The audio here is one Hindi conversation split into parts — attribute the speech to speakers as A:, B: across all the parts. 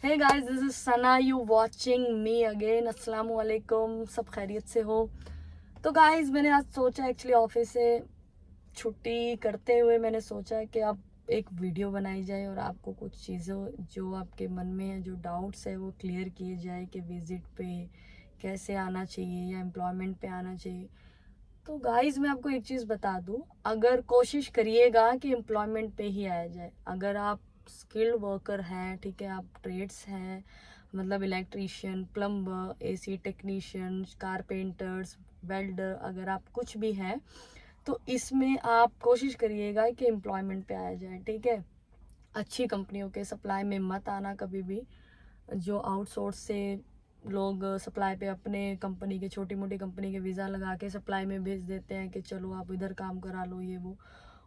A: Hey guys, this is Sana, you watching me again. अस्सलाम वालेकुम, सब खैरियत से हो? तो गाइस, मैंने आज सोचा एक्चुअली ऑफिस से छुट्टी करते हुए मैंने सोचा कि अब एक वीडियो बनाई जाए और आपको कुछ चीज़ों जो आपके मन में है, जो डाउट्स है, वो क्लियर किए जाए कि विजिट पे कैसे आना चाहिए या एम्प्लॉयमेंट पे आना चाहिए। तो गाइस, मैं आपको एक चीज़ बता दूं, अगर कोशिश करिएगा कि एम्प्लॉयमेंट पे ही आया जाए। अगर आप स्किल्ड वर्कर हैं, ठीक है, आप ट्रेड्स हैं, मतलब electrician, plumber, AC technician, carpenters, welder, अगर आप कुछ भी हैं तो इसमें आप कोशिश करिएगा कि एम्प्लॉयमेंट पे आया जाए, ठीक है। अच्छी कंपनियों के सप्लाई में मत आना कभी भी। जो आउटसोर्स से लोग सप्लाई पे अपने कंपनी के, छोटी मोटी कंपनी के वीज़ा लगा के सप्लाई में भेज देते हैं कि चलो आप इधर काम करा लो, ये वो।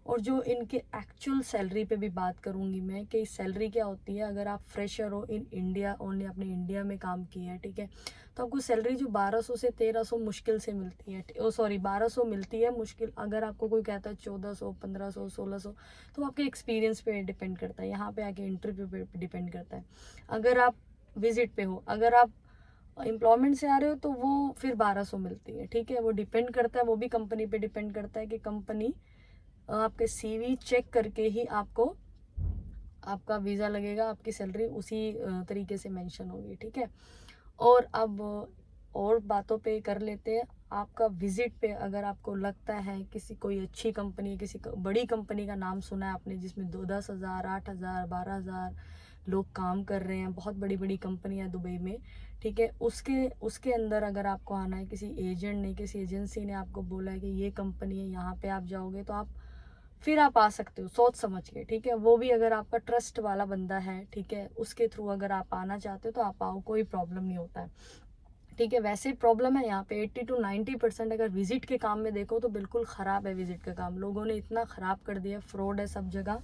A: और जो इनके एक्चुअल सैलरी पे भी बात करूँगी मैं कि सैलरी क्या होती है। अगर आप फ्रेशर हो इन इंडिया, ओनली अपने इंडिया में काम किया है, ठीक है, तो आपको सैलरी जो 1200 से 1300 मुश्किल से मिलती है। ओ सॉरी, 1200 मिलती है मुश्किल। अगर आपको कोई कहता है 1400, 1500, 1600, तो आपके एक्सपीरियंस पे डिपेंड करता है, यहाँ पे आके इंटरव्यू पे डिपेंड करता है। अगर आप विजिट पे हो, अगर आप एम्प्लॉयमेंट से आ रहे हो, तो वो फिर 1200 मिलती है, ठीक है। वो डिपेंड करता है, वो भी कंपनी पे डिपेंड करता है कि कंपनी आपके सीवी चेक करके ही आपको आपका वीज़ा लगेगा, आपकी सैलरी उसी तरीके से मेंशन होगी, ठीक है। और अब और बातों पे कर लेते हैं। आपका विजिट पे अगर आपको लगता है किसी कोई अच्छी कंपनी, किसी बड़ी कंपनी का नाम सुना है आपने, जिसमें 10,000, 8,000, 12,000 लोग काम कर रहे हैं, बहुत बड़ी बड़ी कंपनियां दुबई में, ठीक है, उसके उसके अंदर अगर आपको आना है, किसी एजेंट ने, किसी एजेंसी ने आपको बोला है कि ये कंपनी है, यहाँ पे आप जाओगे, तो आप फिर आप आ सकते हो सोच समझ के, ठीक है। वो भी अगर आपका ट्रस्ट वाला बंदा है, ठीक है, उसके थ्रू अगर आप आना चाहते हो तो आप आओ, कोई प्रॉब्लम नहीं होता है, ठीक है। वैसे प्रॉब्लम है यहाँ पे 80 to 90%। अगर विजिट के काम में देखो तो बिल्कुल ख़राब है विजिट का काम। लोगों ने इतना ख़राब कर दिया, फ्रॉड है सब जगह,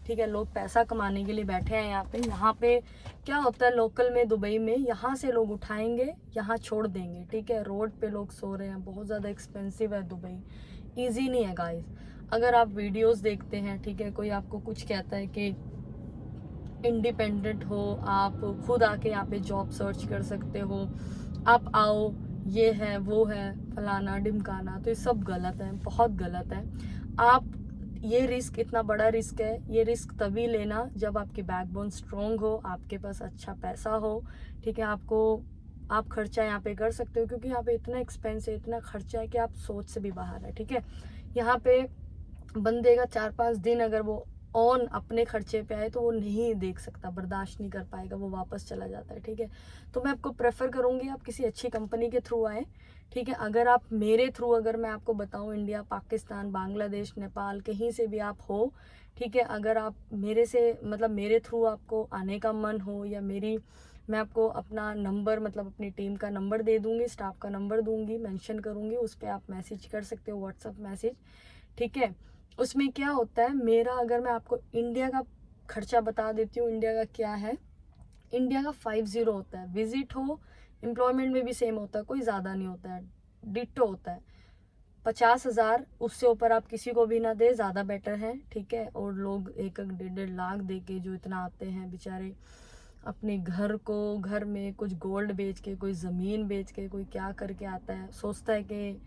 A: ठीक है। लोग पैसा कमाने के लिए बैठे हैं यहाँ पे क्या होता है लोकल में, दुबई में, यहाँ से लोग उठाएंगे, यहाँ छोड़ देंगे, ठीक है। रोड पे लोग सो रहे हैं, बहुत ज़्यादा एक्सपेंसिव है दुबई, ईजी नहीं है गाइस। अगर आप वीडियोस देखते हैं, ठीक है, कोई आपको कुछ कहता है कि इंडिपेंडेंट हो, आप खुद आके यहाँ पे जॉब सर्च कर सकते हो, आप आओ, ये है वो है, फलाना ढिमकाना, तो ये सब गलत है, बहुत गलत है। आप ये रिस्क, इतना बड़ा रिस्क है, ये रिस्क तभी लेना जब आपकी बैकबोन स्ट्रोंग हो, आपके पास अच्छा पैसा हो, ठीक है। आप खर्चा यहाँ पे कर सकते हो, क्योंकि यहाँ पे इतना एक्सपेंस है, इतना खर्चा है कि आप सोच से भी बाहर है, ठीक है। यहाँ पे बंदे का 4-5 दिन अगर वो ऑन अपने खर्चे पे आए तो वो नहीं देख सकता, बर्दाश्त नहीं कर पाएगा, वो वापस चला जाता है, ठीक है। तो मैं आपको प्रेफर करूँगी आप किसी अच्छी कंपनी के थ्रू आए, ठीक है। अगर आप मेरे थ्रू, अगर मैं आपको बताऊँ, इंडिया, पाकिस्तान, बांग्लादेश, नेपाल, कहीं से भी आप हो, ठीक है, अगर आप मेरे से, मतलब मेरे थ्रू आपको आने का मन हो, या मैं आपको अपना नंबर, मतलब अपनी टीम का नंबर दे दूँगी, स्टाफ का नंबर दूँगी, मेंशन करूँगी, उस पर आप मैसेज कर सकते हो, व्हाट्सअप मैसेज, ठीक है। उसमें क्या होता है मेरा, अगर मैं आपको इंडिया का खर्चा बता देती हूँ, इंडिया का क्या है। इंडिया का 50 होता है, विजिट हो, एम्प्लॉयमेंट में भी सेम होता है, कोई ज़्यादा नहीं होता है, डिट्टो होता है। 50,000, उससे ऊपर आप किसी को भी ना दे, ज़्यादा बेटर है, ठीक है। और लोग 1-1, 1.5 लाख दे के जो इतना आते हैं बेचारे, अपने घर में कुछ गोल्ड बेच के, कोई ज़मीन बेच के, कोई क्या करके आता है, सोचता है कि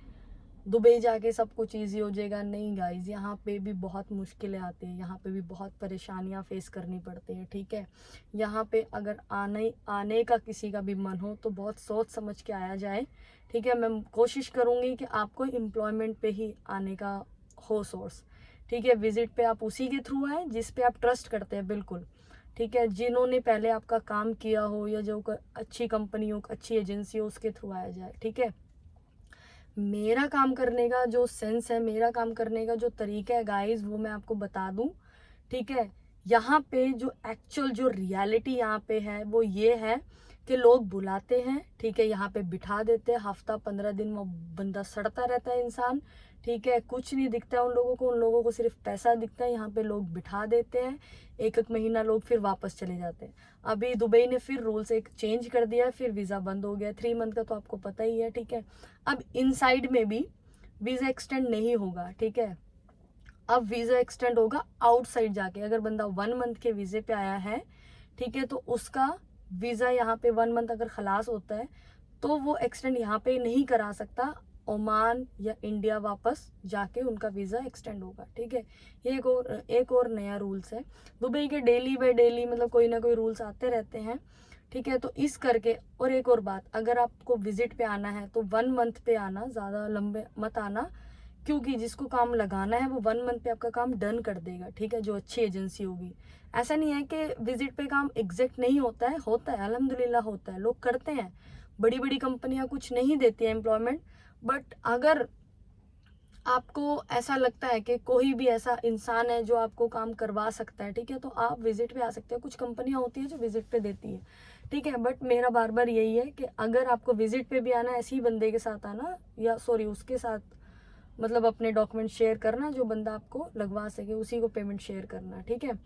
A: दुबई जाके सब कुछ ईजी हो जाएगा। नहीं गाइज, यहाँ पे भी बहुत मुश्किलें आती हैं, यहाँ पे भी बहुत परेशानियाँ फेस करनी पड़ती हैं, ठीक है। यहाँ पे अगर आने का किसी का भी मन हो तो बहुत सोच समझ के आया जाए, ठीक है। मैं कोशिश करूँगी कि आपको एम्प्लॉयमेंट पे ही आने का हो सोर्स, ठीक है। विजिट पे आप उसी के थ्रू आए जिस पे आप ट्रस्ट करते हैं, बिल्कुल, ठीक है। जिन्होंने पहले आपका काम किया हो, या जो अच्छी कंपनी हो, अच्छी एजेंसी हो, उसके थ्रू आया जाए, ठीक है। मेरा काम करने का जो सेंस है, मेरा काम करने का जो तरीका है गाइस, वो मैं आपको बता दूं, ठीक है। यहाँ पे जो एक्चुअल जो रियलिटी यहाँ पे है वो ये है कि लोग बुलाते हैं, ठीक है, यहाँ पे बिठा देते हैं, हफ्ता 15 दिन वो बंदा सड़ता रहता है इंसान, ठीक है। कुछ नहीं दिखता है उन लोगों को सिर्फ पैसा दिखता है। यहाँ पे लोग बिठा देते हैं, 1-1 महीना लोग फिर वापस चले जाते हैं। अभी दुबई ने फिर रूल्स एक चेंज कर दिया है, फिर वीज़ा बंद हो गया 3 मंथ का, तो आपको पता ही है, ठीक है। अब इनसाइड में भी वीज़ा एक्सटेंड नहीं होगा, ठीक है। अब वीज़ा एक्सटेंड होगा आउटसाइड जाके। अगर बंदा 1 मंथ के वीज़े पे आया है, ठीक है, तो उसका वीज़ा यहाँ पे 1 मंथ अगर खलास होता है तो वो एक्सटेंड यहाँ पे नहीं करा सकता, ओमान या इंडिया वापस जाके उनका वीज़ा एक्सटेंड होगा। ठीक है, ये एक और नया रूल्स है। दुबई के डेली बाय डेली मतलब कोई ना कोई रूल्स आते रहते हैं। ठीक है, तो इस करके, और एक और बात, अगर आपको विजिट पे आना है तो 1 मंथ पे आना, ज़्यादा लंबे मत आना, क्योंकि जिसको काम लगाना है वो 1 मंथ पे आपका काम डन कर देगा। ठीक है, जो अच्छी एजेंसी होगी। ऐसा नहीं है कि विजिट पे काम एग्जैक्ट नहीं होता है अल्हम्दुलिल्लाह होता है, लोग करते हैं। बड़ी बड़ी कंपनियां कुछ नहीं देती है एम्प्लॉयमेंट, बट अगर आपको ऐसा लगता है कि कोई भी ऐसा इंसान है जो आपको काम करवा सकता है, ठीक है, तो आप विजिट पे आ सकते हैं। कुछ कंपनियां होती है जो विजिट पे देती है, ठीक है, बट मेरा बार बार यही है कि अगर आपको विजिट पे भी आना है, ऐसे ही बंदे के साथ आना, या सॉरी उसके साथ मतलब अपने डॉक्यूमेंट शेयर करना जो बंदा आपको लगवा सके, उसी को पेमेंट शेयर करना। ठीक है,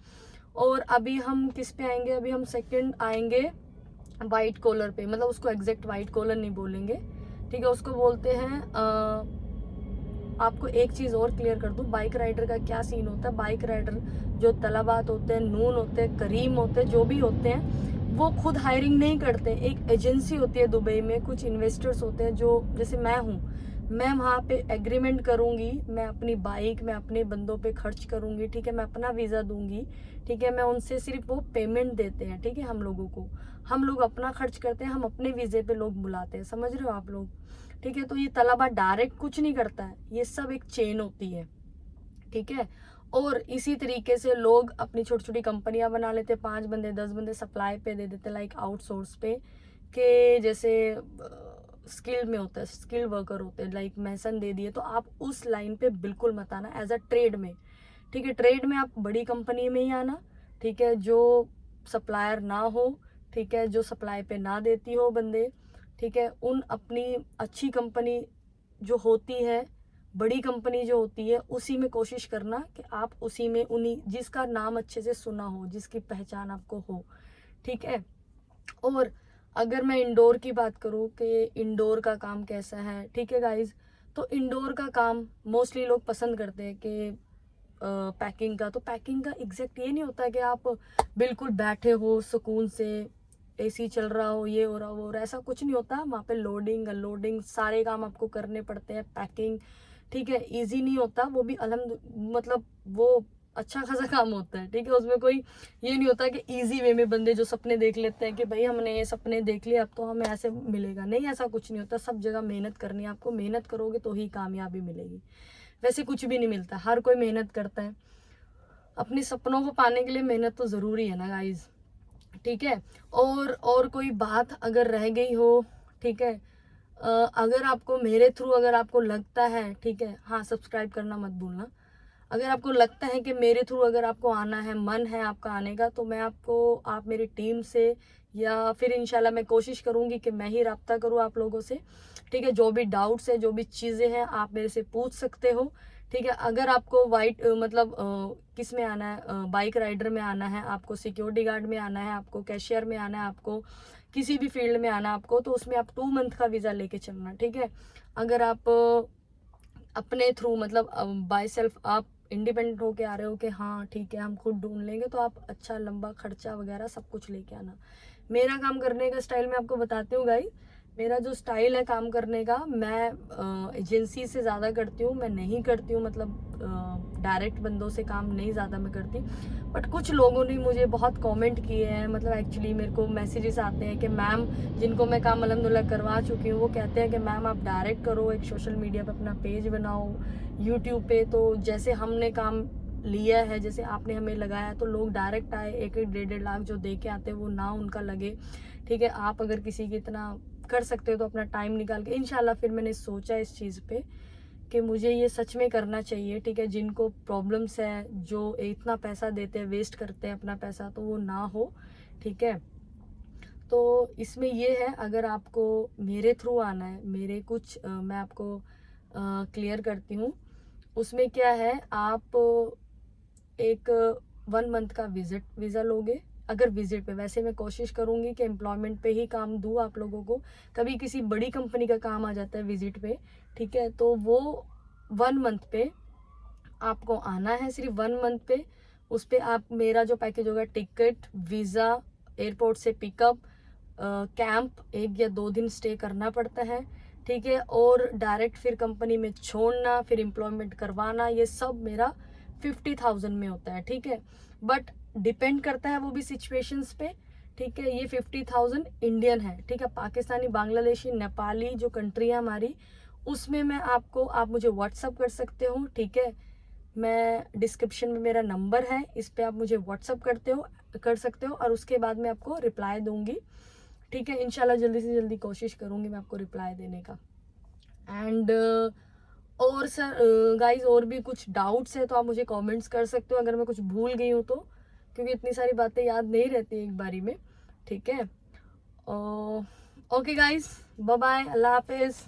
A: और अभी हम किस पे आएंगे, अभी हम सेकंड आएंगे वाइट कॉलर पे, मतलब उसको एग्जैक्ट वाइट कॉलर नहीं बोलेंगे। ठीक है, उसको बोलते हैं आपको एक चीज़ और क्लियर कर दूं, बाइक राइडर का क्या सीन होता है। बाइक राइडर जो तलबात होते हैं, नून होते हैं, करीम होते हैं, जो भी होते हैं, वो खुद हायरिंग नहीं करते। एक एजेंसी होती है दुबई में, कुछ इन्वेस्टर्स होते हैं, जो जैसे मैं हूँ, मैं वहाँ पे एग्रीमेंट करूँगी, मैं अपनी बाइक मैं अपने बंदों पे खर्च करूँगी। ठीक है, मैं अपना वीज़ा दूंगी। ठीक है, मैं उनसे सिर्फ वो पेमेंट देते हैं। ठीक है, हम लोगों को, हम लोग अपना खर्च करते हैं, हम अपने वीज़े पे लोग बुलाते हैं, समझ रहे हो आप लोग। ठीक है, तो ये तलबा डायरेक्ट कुछ नहीं करता है, ये सब एक चेन होती है। ठीक है, और इसी तरीके से लोग अपनी छोटी छोटी कंपनियां बना लेते, 5 बंदे 10 बंदे सप्लाई पे दे देते, लाइक आउटसोर्स पे, के जैसे स्किल में होता है, स्किल वर्कर होते हैं, लाइक मैसन दे दिए, तो आप उस लाइन पे बिल्कुल मत आना एज अ ट्रेड में। ठीक है, ट्रेड में आप बड़ी कंपनी में ही आना। ठीक है, जो सप्लायर ना हो, ठीक है, जो सप्लाई पे ना देती हो बंदे, ठीक है, उन अपनी अच्छी कंपनी जो होती है, बड़ी कंपनी जो होती है, उसी में कोशिश करना कि आप उसी में, उन्हीं जिसका नाम अच्छे से सुना हो, जिसकी पहचान आपको हो। ठीक है, और अगर मैं इंडोर की बात करूँ कि इंडोर का काम कैसा है, ठीक है गाइज, तो इंडोर का काम मोस्टली लोग पसंद करते हैं कि पैकिंग का। तो पैकिंग का एग्जैक्ट ये नहीं होता है कि आप बिल्कुल बैठे हो सुकून से, एसी चल रहा हो, ये हो रहा हो, और ऐसा कुछ नहीं होता। वहाँ पे लोडिंग अनलोडिंग सारे काम आपको करने पड़ते हैं, पैकिंग। ठीक है, इजी नहीं होता वो भी, मतलब वो अच्छा खासा काम होता है। ठीक है, उसमें कोई ये नहीं होता कि इजी वे में बंदे जो सपने देख लेते हैं कि भाई हमने ये सपने देख लिए अब तो हमें ऐसे मिलेगा, नहीं, ऐसा कुछ नहीं होता। सब जगह मेहनत करनी है आपको, मेहनत करोगे तो ही कामयाबी मिलेगी, वैसे कुछ भी नहीं मिलता। हर कोई मेहनत करता है, अपने सपनों को पाने के लिए मेहनत तो ज़रूरी है ना गाइज। ठीक है, और कोई बात अगर रह गई हो, ठीक है, अगर आपको मेरे थ्रू अगर आपको लगता है, ठीक है, हाँ सब्सक्राइब करना मत भूलना। अगर आपको लगता है कि मेरे थ्रू अगर आपको आना है, मन है आपका आने का, तो मैं आपको, आप मेरी टीम से, या फिर इंशाल्लाह मैं कोशिश करूंगी कि मैं ही रब्ता करूँ आप लोगों से। ठीक है, जो भी डाउट्स है, जो भी चीज़ें हैं, आप मेरे से पूछ सकते हो। ठीक है, अगर आपको वाइट मतलब किस में आना है, बाइक राइडर में आना है, आपको सिक्योरिटी गार्ड में आना है, आपको कैशियर में आना है, आपको किसी भी फील्ड में आना है आपको, तो उसमें आप 2 मंथ का वीज़ा लेके चलना। ठीक है, अगर आप अपने थ्रू मतलब बाय सेल्फ आप इंडिपेंडेंट होके आ रहे हो कि हाँ ठीक है हम खुद ढूंढ लेंगे, तो आप अच्छा लंबा खर्चा वगैरह सब कुछ लेके आना। मेरा काम करने का स्टाइल मैं आपको बताती हूँ गाइस। मेरा जो स्टाइल है काम करने का, मैं एजेंसी से ज़्यादा करती हूँ, मैं नहीं करती हूँ मतलब डायरेक्ट बंदों से काम नहीं ज़्यादा मैं करती। बट कुछ लोगों ने मुझे बहुत कमेंट किए हैं, मतलब एक्चुअली मेरे को मैसेजेस आते हैं कि मैम, जिनको मैं काम अल्हम्दुलिल्लाह करवा चुकी हूँ, वो कहते हैं कि मैम आप डायरेक्ट करो, एक सोशल मीडिया पे अपना पेज बनाओ, यूट्यूब पे, तो जैसे हमने काम लिया है, जैसे आपने हमें लगाया, तो लोग डायरेक्ट आए, 1-1 1.5 लाख जो दे के आते हैं वो ना उनका लगे। ठीक है, आप अगर किसी की इतना कर सकते हो तो अपना टाइम निकाल के इंशाल्लाह। फिर मैंने सोचा इस चीज़ पे कि मुझे ये सच में करना चाहिए। ठीक है, जिनको प्रॉब्लम्स है, जो इतना पैसा देते हैं, वेस्ट करते हैं अपना पैसा, तो वो ना हो। ठीक है, तो इसमें ये है, अगर आपको मेरे थ्रू आना है, मेरे कुछ मैं आपको क्लियर करती हूँ। उसमें क्या है, आप एक 1 मंथ का वीज़ा लोगे। अगर विजिट पे, वैसे मैं कोशिश करूंगी कि एम्प्लॉयमेंट पे ही काम दूँ आप लोगों को। कभी किसी बड़ी कंपनी का काम आ जाता है विजिट पे, ठीक है, तो वो 1 मंथ पे आपको आना है, सिर्फ 1 मंथ पे। उस पे आप, मेरा जो पैकेज होगा, टिकट, वीज़ा, एयरपोर्ट से पिकअप, कैंप 1 या 2 दिन स्टे करना पड़ता है, ठीक है। और डायरेक्ट फिर कंपनी में छोड़ना, फिर एम्प्लॉयमेंट करवाना, ये सब मेरा 50,000 में होता है, ठीक है। बट डिपेंड करता है वो भी सिचुएशंस पे, ठीक है। ये 50,000 इंडियन है, ठीक है। पाकिस्तानी, बांग्लादेशी, नेपाली जो कंट्री है हमारी, उसमें मैं आपको, आप मुझे व्हाट्सअप कर सकते हो, ठीक है। मैं डिस्क्रिप्शन में मेरा नंबर है, इस पे आप मुझे व्हाट्सअप कर सकते हो और उसके बाद मैं आपको रिप्लाई दूंगी, ठीक है। इंशाल्लाह जल्दी से जल्दी कोशिश करूंगी मैं आपको रिप्लाई देने का। एंड और सर गाइज और भी कुछ डाउट्स है तो आप मुझे कमेंट्स कर सकते हो अगर मैं कुछ भूल गई हूँ तो, क्योंकि इतनी सारी बातें याद नहीं रहती एक बारी में, ठीक है। ओके गाइज, बाय बाय, अल्लाह हाफिज़।